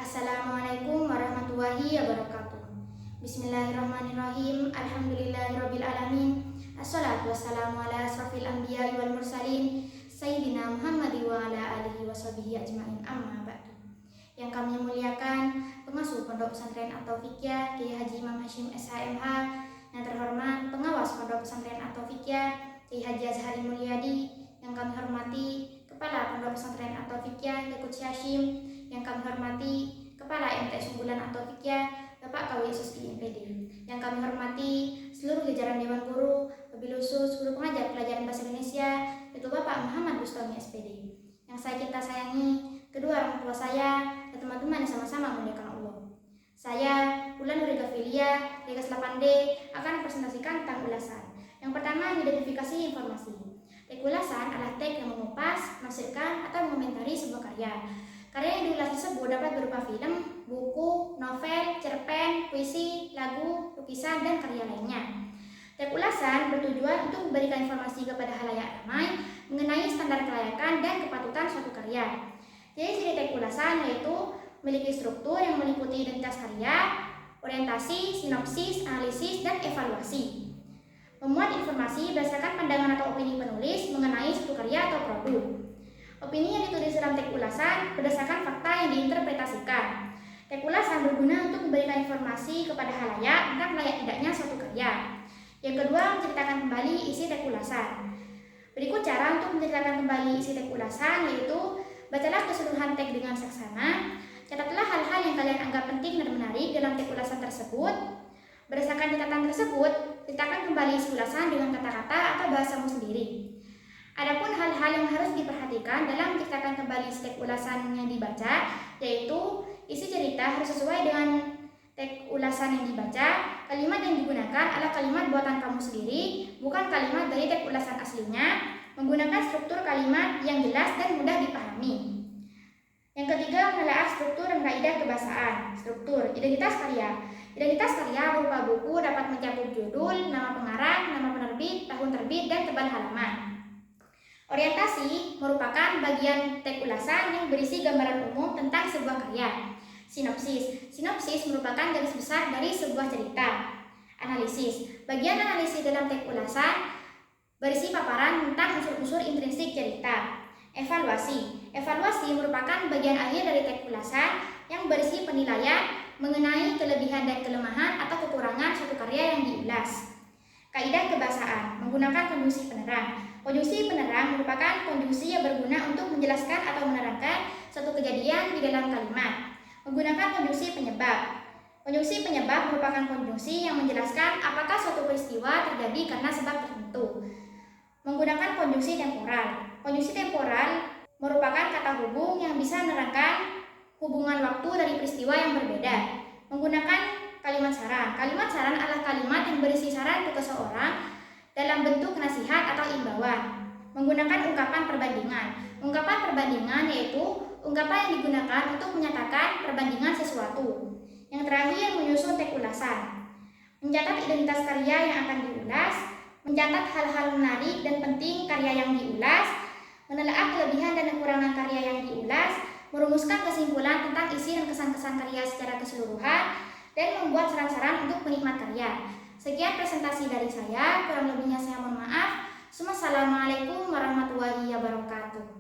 Assalamualaikum warahmatullahi wabarakatuh. Bismillahirrahmanirrahim. Alhamdulillahirabbil alamin. Assalatu wassalamu ala asrofil anbiya'i wal mursalin Sayyidina Muhammad wa ala alihi washabihi ajmain, amma ba'du. Yang kami muliakan pengasuh Pondok Pesantren At-Taufiqiyah Kiai Haji Imam Hashim SHMH, yang terhormat pengawas Pondok Pesantren At-Taufiqiyah Kiai Haji Azhari Mulyadi, yang kami hormati Kepala Pondok Pesantren At-Taufiqiyah Kiai Qudsi Hashim, yang kami hormati Kepala MTS Unggulan At-Taufiqiyah Bapak KW SSI MPD, yang kami hormati seluruh jajaran Dewan Guru, wabil khusus guru pengajar pelajaran bahasa Indonesia, yaitu Bapak Muhammad Bustami SPD, yang saya cinta sayangi, kedua orang tua saya, dan teman-teman yang sama-sama memuliakan Allah. Saya, Wulan Nuri Gafilia, Kelas 8D, akan presentasikan tentang ulasan. Yang pertama, identifikasi informasi. Teks ulasan adalah teks yang mengupas, menafsirkan, atau mengomentari sebuah karya. Karya yang diulas tersebut dapat berupa film, buku, novel, cerpen, puisi, lagu, lukisan, dan karya lainnya. Teks ulasan bertujuan untuk memberikan informasi kepada khalayak ramai mengenai standar kelayakan dan kepatutan suatu karya. Jadi ciri teks ulasan yaitu memiliki struktur yang meliputi identitas karya, orientasi, sinopsis, analisis, dan evaluasi. Memuat informasi berdasarkan pandangan atau opini penulis mengenai suatu karya atau produk. Opini yang ditulis dalam teks ulasan berdasarkan fakta yang diinterpretasikan. Teks ulasan berguna untuk memberikan informasi kepada khalayak tentang layak tidaknya suatu karya. Yang kedua, menceritakan kembali isi teks ulasan. Berikut cara untuk menceritakan kembali isi teks ulasan, yaitu bacalah keseluruhan teks dengan saksana, catatlah hal-hal yang kalian anggap penting dan menarik dalam teks ulasan tersebut. Berdasarkan catatan tersebut, ceritakan kembali isi ulasan dengan kata-kata atau bahasamu sendiri. Adapun hal-hal yang harus diperhatikan dalam menceritakan kembali teks ulasan yang dibaca, yaitu isi cerita harus sesuai dengan teks ulasan yang dibaca. Kalimat yang digunakan adalah kalimat buatan kamu sendiri, bukan kalimat dari teks ulasan aslinya. Menggunakan struktur kalimat yang jelas dan mudah dipahami. Yang ketiga, menelaah struktur dan kaidah kebahasaan. Struktur, identitas karya. Identitas karya berupa buku dapat mencakup judul, nama pengarang, nama penerbit, tahun terbit, dan tebal halaman. Orientasi merupakan bagian teks ulasan yang berisi gambaran umum tentang sebuah karya. Sinopsis. Sinopsis merupakan garis besar dari sebuah cerita. Analisis. Bagian analisis dalam teks ulasan berisi paparan tentang unsur-unsur intrinsik cerita. Evaluasi. Evaluasi merupakan bagian akhir dari teks ulasan yang berisi penilaian mengenai kelebihan dan kelemahan atau kekurangan suatu karya yang diulas. Kaidah kebahasaan menggunakan konjungsi penerang. Konjungsi penerang merupakan konjungsi yang berguna untuk menjelaskan atau menerangkan suatu kejadian di dalam kalimat. Menggunakan konjungsi penyebab. Konjungsi penyebab merupakan konjungsi yang menjelaskan apakah suatu peristiwa terjadi karena sebab tertentu. Menggunakan konjungsi temporal. Konjungsi temporal merupakan kata hubung yang bisa menerangkan hubungan waktu dari peristiwa yang berbeda. Menggunakan kalimat saran. Kalimat saran adalah kalimat yang berisi saran untuk seseorang dalam bentuk nasihat atau imbauan. Menggunakan ungkapan perbandingan. Ungkapan perbandingan yaitu ungkapan yang digunakan untuk menyatakan perbandingan sesuatu. Yang terakhir, menyusun teks ulasan. Mencatat identitas karya yang akan diulas, mencatat hal-hal menarik dan penting karya yang diulas, menelaah kelebihan dan kekurangan karya yang diulas, merumuskan kesimpulan tentang isi dan kesan-kesan karya secara keseluruhan, dan membuat saran-saran untuk penikmat karya. Sekian presentasi dari saya, kurang lebihnya saya mohon maaf. Wassalamualaikum warahmatullahi wabarakatuh.